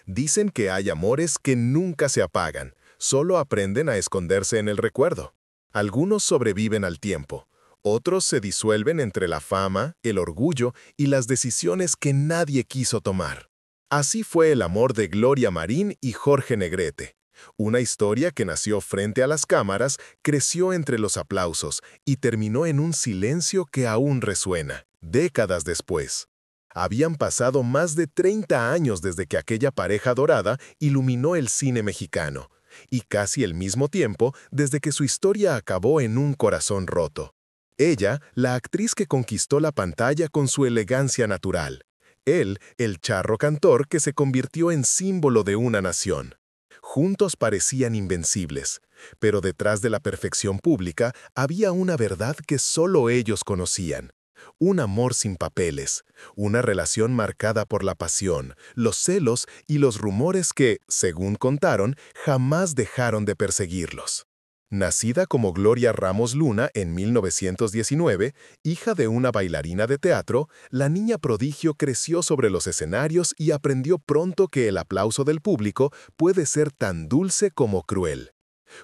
Dicen que hay amores que nunca se apagan, solo aprenden a esconderse en el recuerdo. Algunos sobreviven al tiempo, otros se disuelven entre la fama, el orgullo y las decisiones que nadie quiso tomar. Así fue el amor de Gloria Marín y Jorge Negrete. Una historia que nació frente a las cámaras, creció entre los aplausos y terminó en un silencio que aún resuena, décadas después. Habían pasado más de 30 años desde que aquella pareja dorada iluminó el cine mexicano, y casi el mismo tiempo desde que su historia acabó en un corazón roto. Ella, la actriz que conquistó la pantalla con su elegancia natural. Él, el charro cantor que se convirtió en símbolo de una nación. Juntos parecían invencibles, pero detrás de la perfección pública había una verdad que solo ellos conocían. Un amor sin papeles, una relación marcada por la pasión, los celos y los rumores que, según contaron, jamás dejaron de perseguirlos. Nacida como Gloria Ramos Luna en 1919, hija de una bailarina de teatro, la niña prodigio creció sobre los escenarios y aprendió pronto que el aplauso del público puede ser tan dulce como cruel.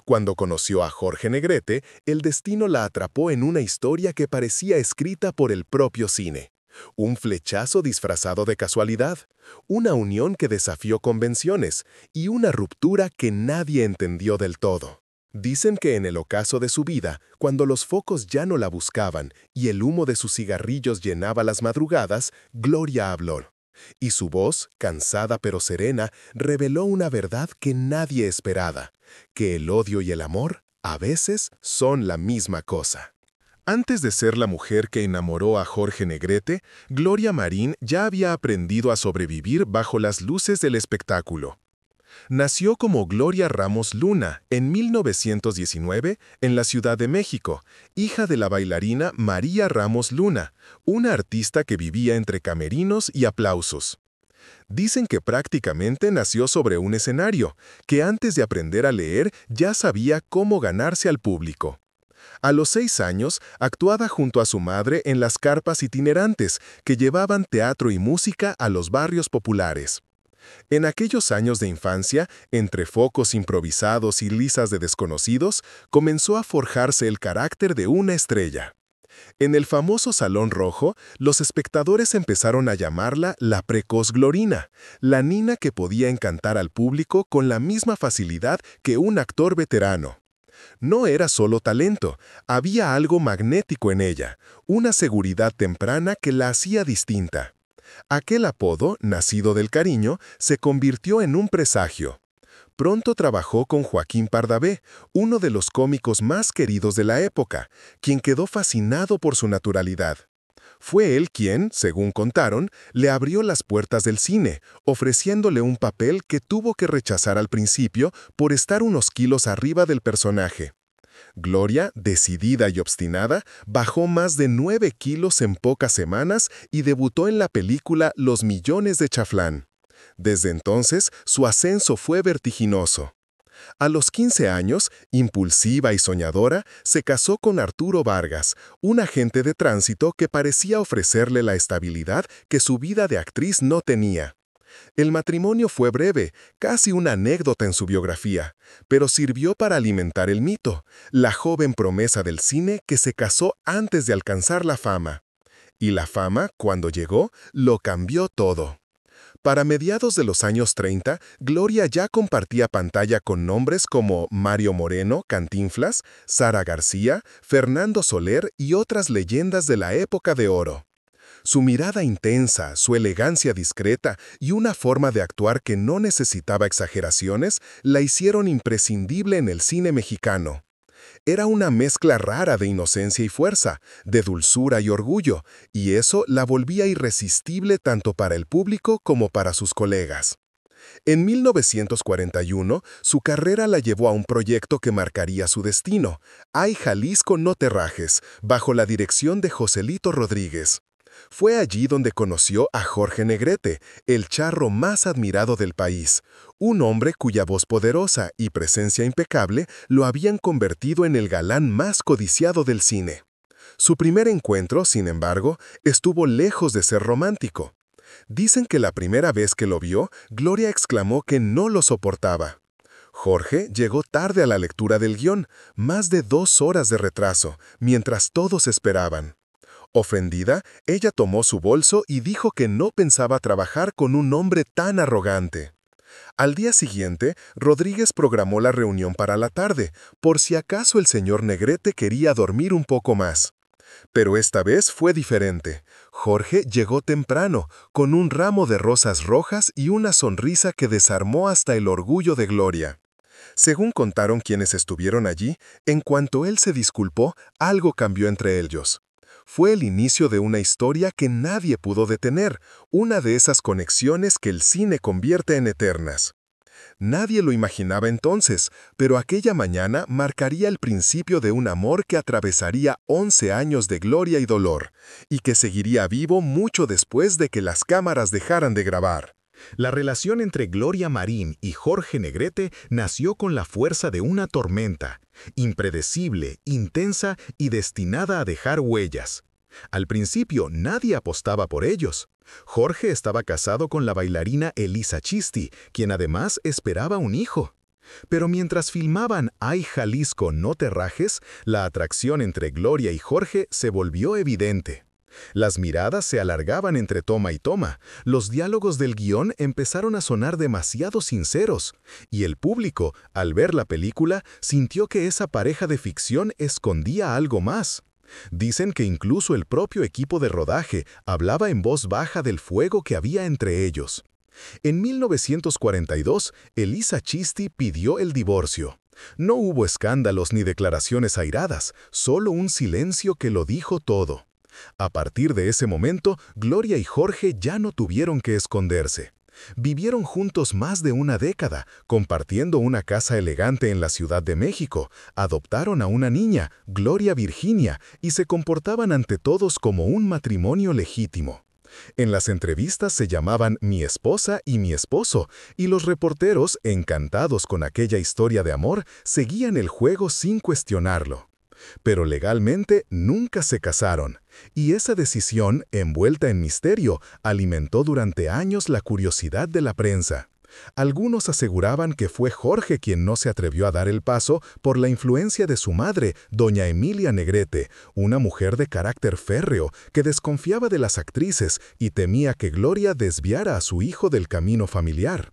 Cuando conoció a Jorge Negrete, el destino la atrapó en una historia que parecía escrita por el propio cine. Un flechazo disfrazado de casualidad, una unión que desafió convenciones y una ruptura que nadie entendió del todo. Dicen que en el ocaso de su vida, cuando los focos ya no la buscaban y el humo de sus cigarrillos llenaba las madrugadas, Gloria habló. Y su voz, cansada pero serena, reveló una verdad que nadie esperaba, que el odio y el amor, a veces, son la misma cosa. Antes de ser la mujer que enamoró a Jorge Negrete, Gloria Marín ya había aprendido a sobrevivir bajo las luces del espectáculo. Nació como Gloria Ramos Luna en 1919 en la Ciudad de México, hija de la bailarina María Ramos Luna, una artista que vivía entre camerinos y aplausos. Dicen que prácticamente nació sobre un escenario, que antes de aprender a leer ya sabía cómo ganarse al público. A los 6 años, actuaba junto a su madre en las carpas itinerantes que llevaban teatro y música a los barrios populares. En aquellos años de infancia, entre focos improvisados y risas de desconocidos, comenzó a forjarse el carácter de una estrella. En el famoso Salón Rojo, los espectadores empezaron a llamarla la precoz Glorina, la nina que podía encantar al público con la misma facilidad que un actor veterano. No era solo talento, había algo magnético en ella, una seguridad temprana que la hacía distinta. Aquel apodo, nacido del cariño, se convirtió en un presagio. Pronto trabajó con Joaquín Pardavé, uno de los cómicos más queridos de la época, quien quedó fascinado por su naturalidad. Fue él quien, según contaron, le abrió las puertas del cine, ofreciéndole un papel que tuvo que rechazar al principio por estar unos kilos arriba del personaje. Gloria, decidida y obstinada, bajó más de 9 kilos en pocas semanas y debutó en la película Los Millones de Chaflán. Desde entonces, su ascenso fue vertiginoso. A los 15 años, impulsiva y soñadora, se casó con Arturo Vargas, un agente de tránsito que parecía ofrecerle la estabilidad que su vida de actriz no tenía. El matrimonio fue breve, casi una anécdota en su biografía, pero sirvió para alimentar el mito, la joven promesa del cine que se casó antes de alcanzar la fama. Y la fama, cuando llegó, lo cambió todo. Para mediados de los años 30, Gloria ya compartía pantalla con nombres como Mario Moreno, Cantinflas, Sara García, Fernando Soler y otras leyendas de la época de oro. Su mirada intensa, su elegancia discreta y una forma de actuar que no necesitaba exageraciones la hicieron imprescindible en el cine mexicano. Era una mezcla rara de inocencia y fuerza, de dulzura y orgullo, y eso la volvía irresistible tanto para el público como para sus colegas. En 1941, su carrera la llevó a un proyecto que marcaría su destino, Ay Jalisco no te rajes, bajo la dirección de Joselito Rodríguez. Fue allí donde conoció a Jorge Negrete, el charro más admirado del país, un hombre cuya voz poderosa y presencia impecable lo habían convertido en el galán más codiciado del cine. Su primer encuentro, sin embargo, estuvo lejos de ser romántico. Dicen que la primera vez que lo vio, Gloria exclamó que no lo soportaba. Jorge llegó tarde a la lectura del guión, más de 2 horas de retraso, mientras todos esperaban. Ofendida, ella tomó su bolso y dijo que no pensaba trabajar con un hombre tan arrogante. Al día siguiente, Rodríguez programó la reunión para la tarde, por si acaso el señor Negrete quería dormir un poco más. Pero esta vez fue diferente. Jorge llegó temprano, con un ramo de rosas rojas y una sonrisa que desarmó hasta el orgullo de Gloria. Según contaron quienes estuvieron allí, en cuanto él se disculpó, algo cambió entre ellos. Fue el inicio de una historia que nadie pudo detener, una de esas conexiones que el cine convierte en eternas. Nadie lo imaginaba entonces, pero aquella mañana marcaría el principio de un amor que atravesaría 11 años de gloria y dolor, y que seguiría vivo mucho después de que las cámaras dejaran de grabar. La relación entre Gloria Marín y Jorge Negrete nació con la fuerza de una tormenta, impredecible, intensa y destinada a dejar huellas. Al principio nadie apostaba por ellos. Jorge estaba casado con la bailarina Elisa Chisti, quien además esperaba un hijo. Pero mientras filmaban Ay Jalisco, no te rajes, la atracción entre Gloria y Jorge se volvió evidente. Las miradas se alargaban entre toma y toma, los diálogos del guión empezaron a sonar demasiado sinceros, y el público, al ver la película, sintió que esa pareja de ficción escondía algo más. Dicen que incluso el propio equipo de rodaje hablaba en voz baja del fuego que había entre ellos. En 1942, Elisa Chisti pidió el divorcio. No hubo escándalos ni declaraciones airadas, solo un silencio que lo dijo todo. A partir de ese momento, Gloria y Jorge ya no tuvieron que esconderse. Vivieron juntos más de una década, compartiendo una casa elegante en la Ciudad de México, adoptaron a una niña, Gloria Virginia, y se comportaban ante todos como un matrimonio legítimo. En las entrevistas se llamaban mi esposa y mi esposo, y los reporteros, encantados con aquella historia de amor, seguían el juego sin cuestionarlo. Pero legalmente nunca se casaron, y esa decisión, envuelta en misterio, alimentó durante años la curiosidad de la prensa. Algunos aseguraban que fue Jorge quien no se atrevió a dar el paso por la influencia de su madre, doña Emilia Negrete, una mujer de carácter férreo que desconfiaba de las actrices y temía que Gloria desviara a su hijo del camino familiar.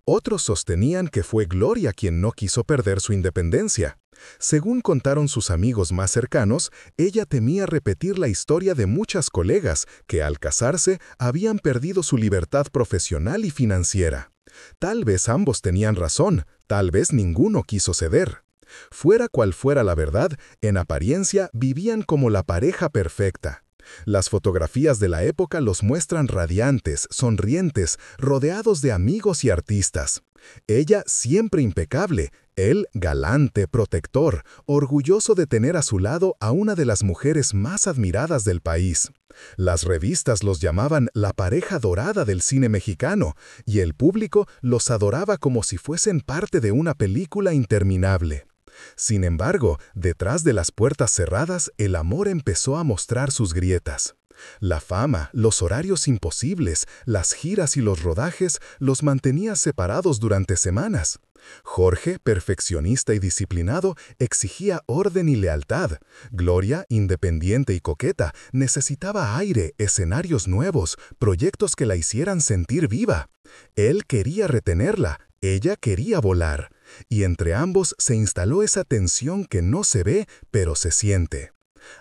Otros sostenían que fue Gloria quien no quiso perder su independencia. Según contaron sus amigos más cercanos, ella temía repetir la historia de muchas colegas que al casarse habían perdido su libertad profesional y financiera. Tal vez ambos tenían razón, tal vez ninguno quiso ceder. Fuera cual fuera la verdad, en apariencia vivían como la pareja perfecta. Las fotografías de la época los muestran radiantes, sonrientes, rodeados de amigos y artistas. Ella siempre impecable, él galante, protector, orgulloso de tener a su lado a una de las mujeres más admiradas del país. Las revistas los llamaban la pareja dorada del cine mexicano, y el público los adoraba como si fuesen parte de una película interminable. Sin embargo, detrás de las puertas cerradas, el amor empezó a mostrar sus grietas. La fama, los horarios imposibles, las giras y los rodajes los mantenía separados durante semanas. Jorge, perfeccionista y disciplinado, exigía orden y lealtad. Gloria, independiente y coqueta, necesitaba aire, escenarios nuevos, proyectos que la hicieran sentir viva. Él quería retenerla, ella quería volar. Y entre ambos se instaló esa tensión que no se ve, pero se siente.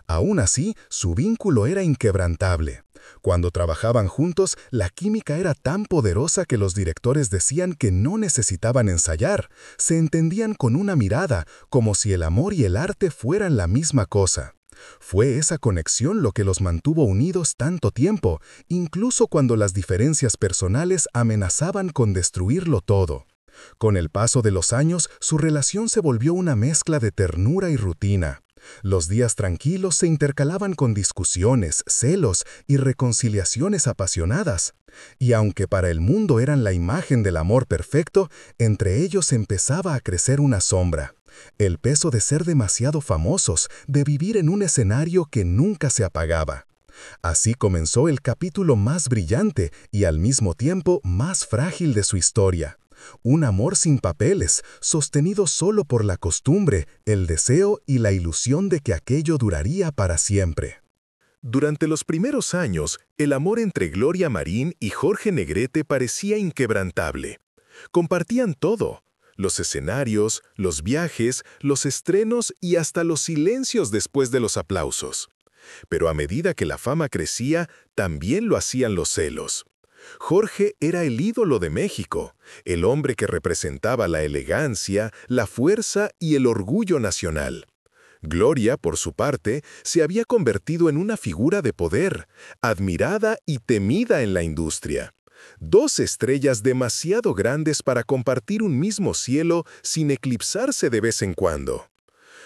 Aún así, su vínculo era inquebrantable. Cuando trabajaban juntos, la química era tan poderosa que los directores decían que no necesitaban ensayar. Se entendían con una mirada, como si el amor y el arte fueran la misma cosa. Fue esa conexión lo que los mantuvo unidos tanto tiempo, incluso cuando las diferencias personales amenazaban con destruirlo todo. Con el paso de los años, su relación se volvió una mezcla de ternura y rutina. Los días tranquilos se intercalaban con discusiones, celos y reconciliaciones apasionadas. Y aunque para el mundo eran la imagen del amor perfecto, entre ellos empezaba a crecer una sombra. El peso de ser demasiado famosos, de vivir en un escenario que nunca se apagaba. Así comenzó el capítulo más brillante y al mismo tiempo más frágil de su historia. Un amor sin papeles, sostenido solo por la costumbre, el deseo y la ilusión de que aquello duraría para siempre. Durante los primeros años, el amor entre Gloria Marín y Jorge Negrete parecía inquebrantable. Compartían todo: los escenarios, los viajes, los estrenos y hasta los silencios después de los aplausos. Pero a medida que la fama crecía, también lo hacían los celos. Jorge era el ídolo de México, el hombre que representaba la elegancia, la fuerza y el orgullo nacional. Gloria, por su parte, se había convertido en una figura de poder, admirada y temida en la industria. Dos estrellas demasiado grandes para compartir un mismo cielo sin eclipsarse de vez en cuando.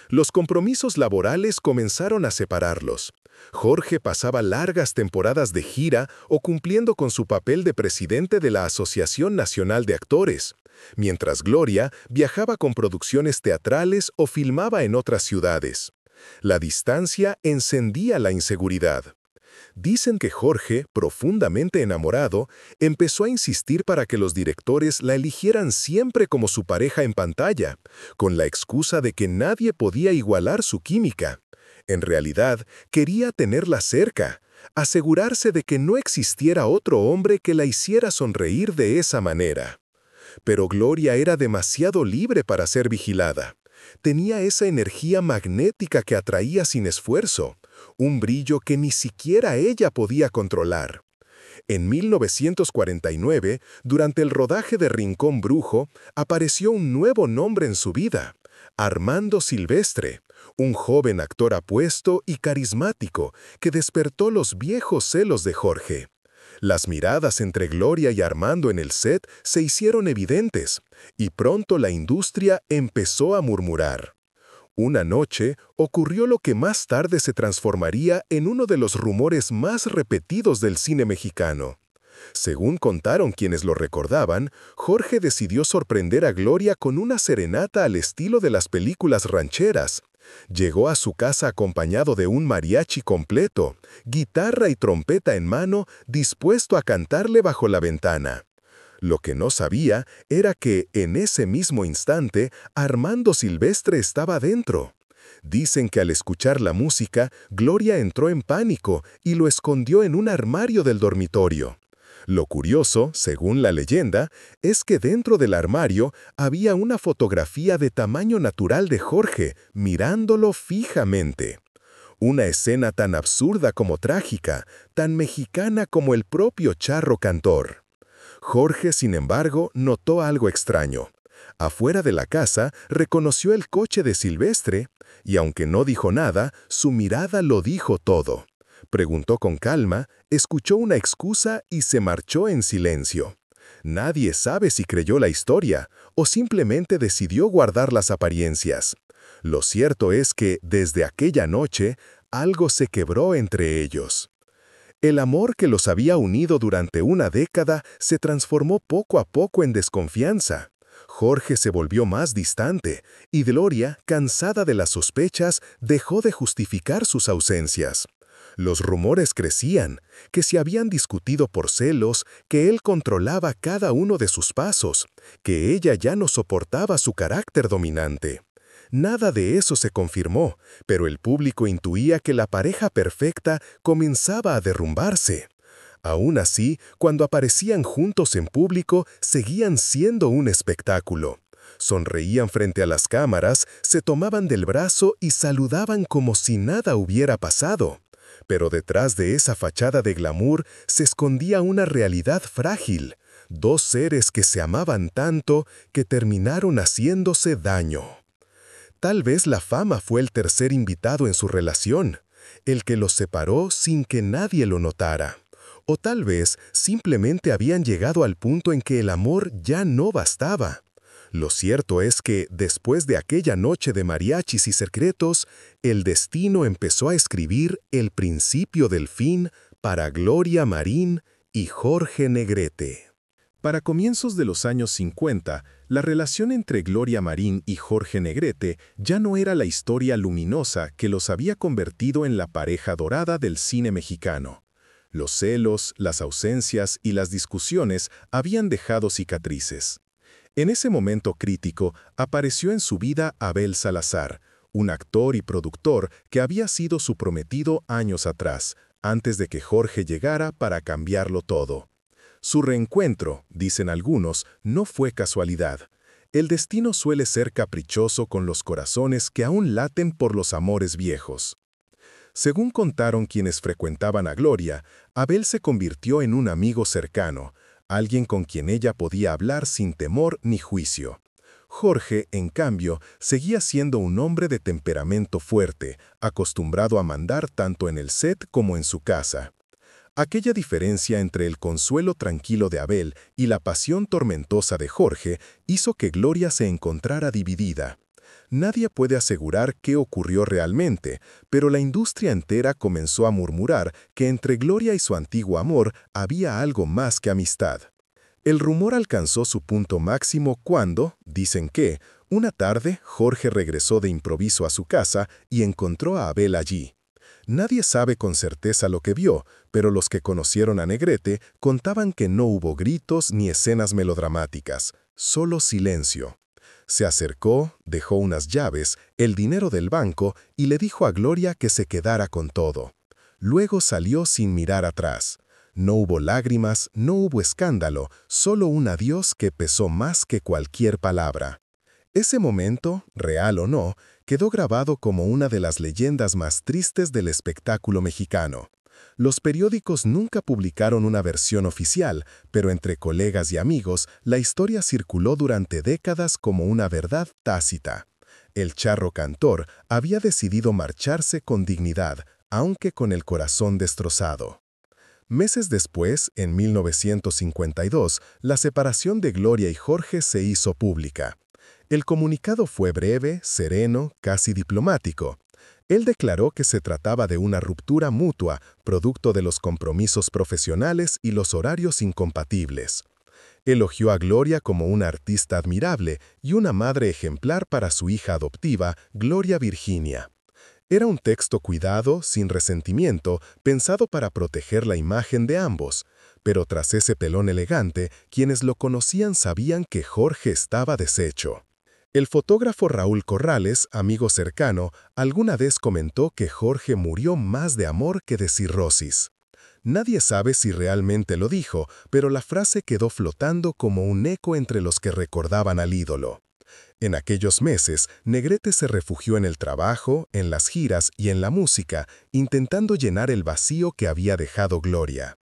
Los compromisos laborales comenzaron a separarlos. Jorge pasaba largas temporadas de gira o cumpliendo con su papel de presidente de la Asociación Nacional de Actores, mientras Gloria viajaba con producciones teatrales o filmaba en otras ciudades. La distancia encendía la inseguridad. Dicen que Jorge, profundamente enamorado, empezó a insistir para que los directores la eligieran siempre como su pareja en pantalla, con la excusa de que nadie podía igualar su química. En realidad, quería tenerla cerca, asegurarse de que no existiera otro hombre que la hiciera sonreír de esa manera. Pero Gloria era demasiado libre para ser vigilada. Tenía esa energía magnética que atraía sin esfuerzo, un brillo que ni siquiera ella podía controlar. En 1949, durante el rodaje de Rincón Brujo, apareció un nuevo nombre en su vida: Armando Silvestre, un joven actor apuesto y carismático que despertó los viejos celos de Jorge. Las miradas entre Gloria y Armando en el set se hicieron evidentes, y pronto la industria empezó a murmurar. Una noche ocurrió lo que más tarde se transformaría en uno de los rumores más repetidos del cine mexicano. Según contaron quienes lo recordaban, Jorge decidió sorprender a Gloria con una serenata al estilo de las películas rancheras. Llegó a su casa acompañado de un mariachi completo, guitarra y trompeta en mano, dispuesto a cantarle bajo la ventana. Lo que no sabía era que, en ese mismo instante, Armando Silvestre estaba dentro. Dicen que al escuchar la música, Gloria entró en pánico y lo escondió en un armario del dormitorio. Lo curioso, según la leyenda, es que dentro del armario había una fotografía de tamaño natural de Jorge, mirándolo fijamente. Una escena tan absurda como trágica, tan mexicana como el propio charro cantor. Jorge, sin embargo, notó algo extraño. Afuera de la casa, reconoció el coche de Silvestre, y aunque no dijo nada, su mirada lo dijo todo. Preguntó con calma, escuchó una excusa y se marchó en silencio. Nadie sabe si creyó la historia o simplemente decidió guardar las apariencias. Lo cierto es que, desde aquella noche, algo se quebró entre ellos. El amor que los había unido durante una década se transformó poco a poco en desconfianza. Jorge se volvió más distante y Gloria, cansada de las sospechas, dejó de justificar sus ausencias. Los rumores crecían, que se habían discutido por celos, que él controlaba cada uno de sus pasos, que ella ya no soportaba su carácter dominante. Nada de eso se confirmó, pero el público intuía que la pareja perfecta comenzaba a derrumbarse. Aún así, cuando aparecían juntos en público, seguían siendo un espectáculo. Sonreían frente a las cámaras, se tomaban del brazo y saludaban como si nada hubiera pasado. Pero detrás de esa fachada de glamour se escondía una realidad frágil. Dos seres que se amaban tanto que terminaron haciéndose daño. Tal vez la fama fue el tercer invitado en su relación, el que los separó sin que nadie lo notara. O tal vez simplemente habían llegado al punto en que el amor ya no bastaba. Lo cierto es que, después de aquella noche de mariachis y secretos, el destino empezó a escribir el principio del fin para Gloria Marín y Jorge Negrete. Para comienzos de los años 50, la relación entre Gloria Marín y Jorge Negrete ya no era la historia luminosa que los había convertido en la pareja dorada del cine mexicano. Los celos, las ausencias y las discusiones habían dejado cicatrices. En ese momento crítico apareció en su vida Abel Salazar, un actor y productor que había sido su prometido años atrás, antes de que Jorge llegara para cambiarlo todo. Su reencuentro, dicen algunos, no fue casualidad. El destino suele ser caprichoso con los corazones que aún laten por los amores viejos. Según contaron quienes frecuentaban a Gloria, Abel se convirtió en un amigo cercano, alguien con quien ella podía hablar sin temor ni juicio. Jorge, en cambio, seguía siendo un hombre de temperamento fuerte, acostumbrado a mandar tanto en el set como en su casa. Aquella diferencia entre el consuelo tranquilo de Abel y la pasión tormentosa de Jorge hizo que Gloria se encontrara dividida. Nadie puede asegurar qué ocurrió realmente, pero la industria entera comenzó a murmurar que entre Gloria y su antiguo amor había algo más que amistad. El rumor alcanzó su punto máximo cuando, dicen que, una tarde Jorge regresó de improviso a su casa y encontró a Abel allí. Nadie sabe con certeza lo que vio, pero los que conocieron a Negrete contaban que no hubo gritos ni escenas melodramáticas, solo silencio. Se acercó, dejó unas llaves, el dinero del banco y le dijo a Gloria que se quedara con todo. Luego salió sin mirar atrás. No hubo lágrimas, no hubo escándalo, solo un adiós que pesó más que cualquier palabra. Ese momento, real o no, quedó grabado como una de las leyendas más tristes del espectáculo mexicano. Los periódicos nunca publicaron una versión oficial, pero entre colegas y amigos, la historia circuló durante décadas como una verdad tácita. El charro cantor había decidido marcharse con dignidad, aunque con el corazón destrozado. Meses después, en 1952, la separación de Gloria y Jorge se hizo pública. El comunicado fue breve, sereno, casi diplomático. Él declaró que se trataba de una ruptura mutua, producto de los compromisos profesionales y los horarios incompatibles. Elogió a Gloria como una artista admirable y una madre ejemplar para su hija adoptiva, Gloria Virginia. Era un texto cuidado, sin resentimiento, pensado para proteger la imagen de ambos. Pero tras ese pelón elegante, quienes lo conocían sabían que Jorge estaba deshecho. El fotógrafo Raúl Corrales, amigo cercano, alguna vez comentó que Jorge murió más de amor que de cirrosis. Nadie sabe si realmente lo dijo, pero la frase quedó flotando como un eco entre los que recordaban al ídolo. En aquellos meses, Negrete se refugió en el trabajo, en las giras y en la música, intentando llenar el vacío que había dejado Gloria.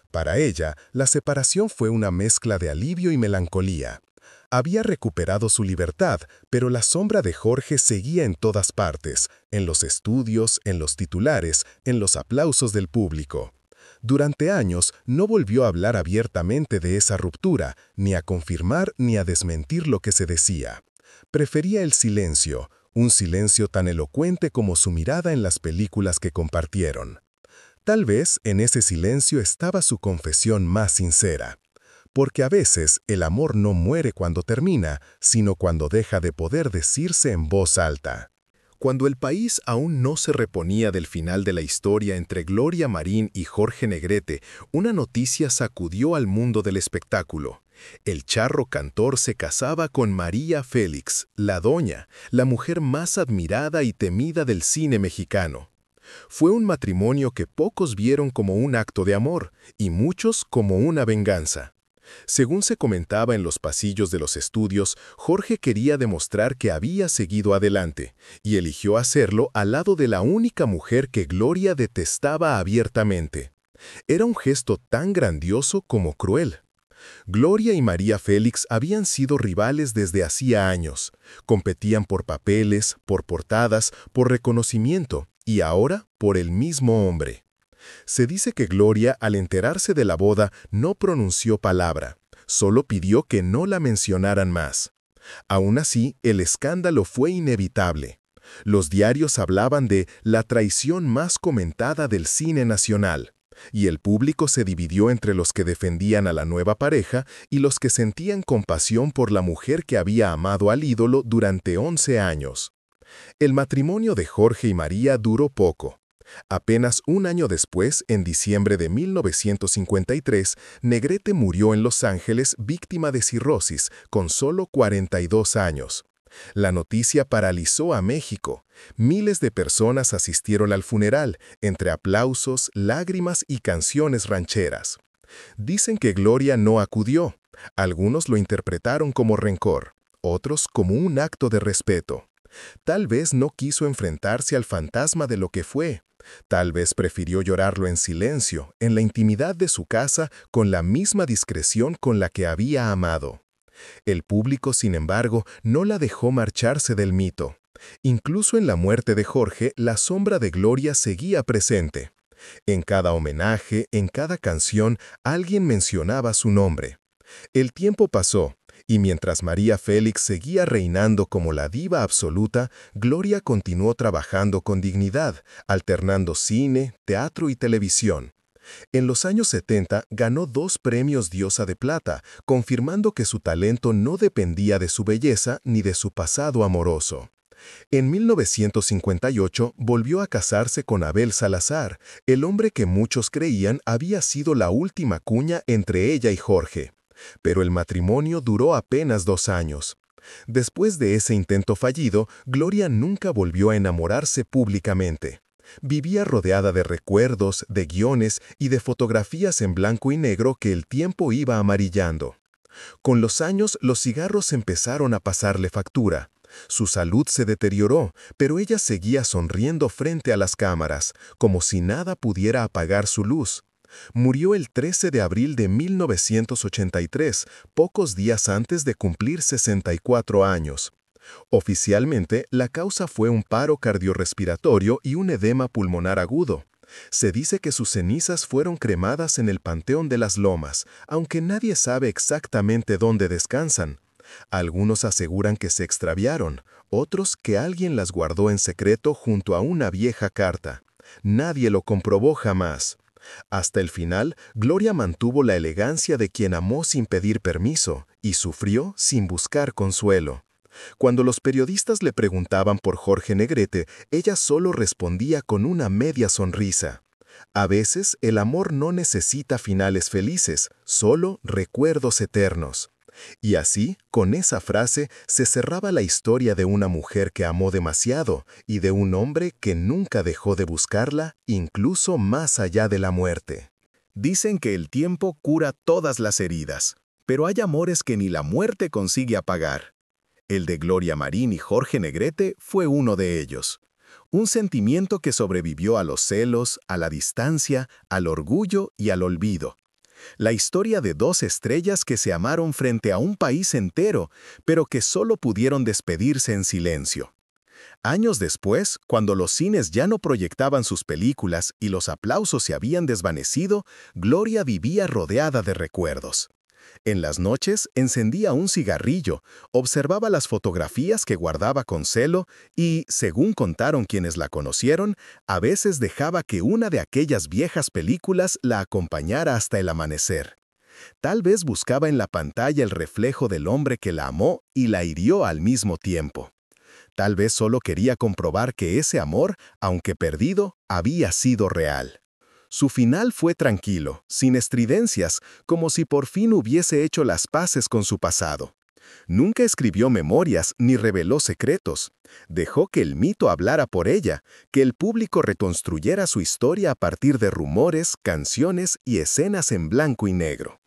Para ella, la separación fue una mezcla de alivio y melancolía. Había recuperado su libertad, pero la sombra de Jorge seguía en todas partes, en los estudios, en los titulares, en los aplausos del público. Durante años no volvió a hablar abiertamente de esa ruptura, ni a confirmar ni a desmentir lo que se decía. Prefería el silencio, un silencio tan elocuente como su mirada en las películas que compartieron. Tal vez en ese silencio estaba su confesión más sincera. Porque a veces el amor no muere cuando termina, sino cuando deja de poder decirse en voz alta. Cuando el país aún no se reponía del final de la historia entre Gloria Marín y Jorge Negrete, una noticia sacudió al mundo del espectáculo. El charro cantor se casaba con María Félix, la doña, la mujer más admirada y temida del cine mexicano. Fue un matrimonio que pocos vieron como un acto de amor, y muchos como una venganza. Según se comentaba en los pasillos de los estudios, Jorge quería demostrar que había seguido adelante, y eligió hacerlo al lado de la única mujer que Gloria detestaba abiertamente. Era un gesto tan grandioso como cruel. Gloria y María Félix habían sido rivales desde hacía años. Competían por papeles, por portadas, por reconocimiento, y ahora por el mismo hombre. Se dice que Gloria, al enterarse de la boda, no pronunció palabra, solo pidió que no la mencionaran más. Aún así, el escándalo fue inevitable. Los diarios hablaban de la traición más comentada del cine nacional. y el público se dividió entre los que defendían a la nueva pareja y los que sentían compasión por la mujer que había amado al ídolo durante 11 años. El matrimonio de Jorge y María duró poco. Apenas un año después, en diciembre de 1953, Negrete murió en Los Ángeles víctima de cirrosis, con solo 42 años. La noticia paralizó a México. Miles de personas asistieron al funeral, entre aplausos, lágrimas y canciones rancheras. Dicen que Gloria no acudió. Algunos lo interpretaron como rencor, otros como un acto de respeto. Tal vez no quiso enfrentarse al fantasma de lo que fue. Tal vez prefirió llorarlo en silencio, en la intimidad de su casa, con la misma discreción con la que había amado. El público, sin embargo, no la dejó marcharse del mito. Incluso en la muerte de Jorge, la sombra de Gloria seguía presente. En cada homenaje, en cada canción, alguien mencionaba su nombre. El tiempo pasó, y mientras María Félix seguía reinando como la diva absoluta, Gloria continuó trabajando con dignidad, alternando cine, teatro y televisión. En los años 70 ganó 2 premios Diosa de Plata, confirmando que su talento no dependía de su belleza ni de su pasado amoroso. En 1958 volvió a casarse con Abel Salazar, el hombre que muchos creían había sido la última cuña entre ella y Jorge. Pero el matrimonio duró apenas 2 años. Después de ese intento fallido, Gloria nunca volvió a enamorarse públicamente. Vivía rodeada de recuerdos, de guiones y de fotografías en blanco y negro que el tiempo iba amarillando. Con los años, los cigarros empezaron a pasarle factura. Su salud se deterioró, pero ella seguía sonriendo frente a las cámaras, como si nada pudiera apagar su luz. Murió el 13 de abril de 1983, pocos días antes de cumplir 64 años. Oficialmente, la causa fue un paro cardiorrespiratorio y un edema pulmonar agudo. Se dice que sus cenizas fueron cremadas en el Panteón de las Lomas, aunque nadie sabe exactamente dónde descansan. Algunos aseguran que se extraviaron, otros que alguien las guardó en secreto junto a una vieja carta. Nadie lo comprobó jamás. Hasta el final, Gloria mantuvo la elegancia de quien amó sin pedir permiso y sufrió sin buscar consuelo. Cuando los periodistas le preguntaban por Jorge Negrete, ella solo respondía con una media sonrisa. A veces, el amor no necesita finales felices, solo recuerdos eternos. Y así, con esa frase, se cerraba la historia de una mujer que amó demasiado y de un hombre que nunca dejó de buscarla, incluso más allá de la muerte. Dicen que el tiempo cura todas las heridas, pero hay amores que ni la muerte consigue apagar. El de Gloria Marín y Jorge Negrete fue uno de ellos. Un sentimiento que sobrevivió a los celos, a la distancia, al orgullo y al olvido. La historia de 2 estrellas que se amaron frente a un país entero, pero que solo pudieron despedirse en silencio. Años después, cuando los cines ya no proyectaban sus películas y los aplausos se habían desvanecido, Gloria vivía rodeada de recuerdos. En las noches encendía un cigarrillo, observaba las fotografías que guardaba con celo y, según contaron quienes la conocieron, a veces dejaba que una de aquellas viejas películas la acompañara hasta el amanecer. Tal vez buscaba en la pantalla el reflejo del hombre que la amó y la hirió al mismo tiempo. Tal vez solo quería comprobar que ese amor, aunque perdido, había sido real. Su final fue tranquilo, sin estridencias, como si por fin hubiese hecho las paces con su pasado. Nunca escribió memorias ni reveló secretos. Dejó que el mito hablara por ella, que el público reconstruyera su historia a partir de rumores, canciones y escenas en blanco y negro.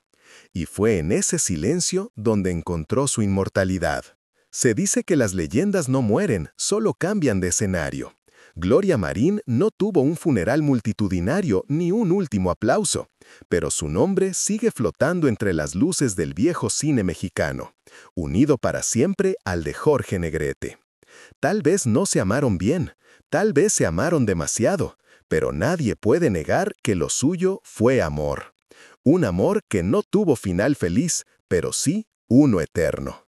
Y fue en ese silencio donde encontró su inmortalidad. Se dice que las leyendas no mueren, solo cambian de escenario. Gloria Marín no tuvo un funeral multitudinario ni un último aplauso, pero su nombre sigue flotando entre las luces del viejo cine mexicano, unido para siempre al de Jorge Negrete. Tal vez no se amaron bien, tal vez se amaron demasiado, pero nadie puede negar que lo suyo fue amor. Un amor que no tuvo final feliz, pero sí uno eterno.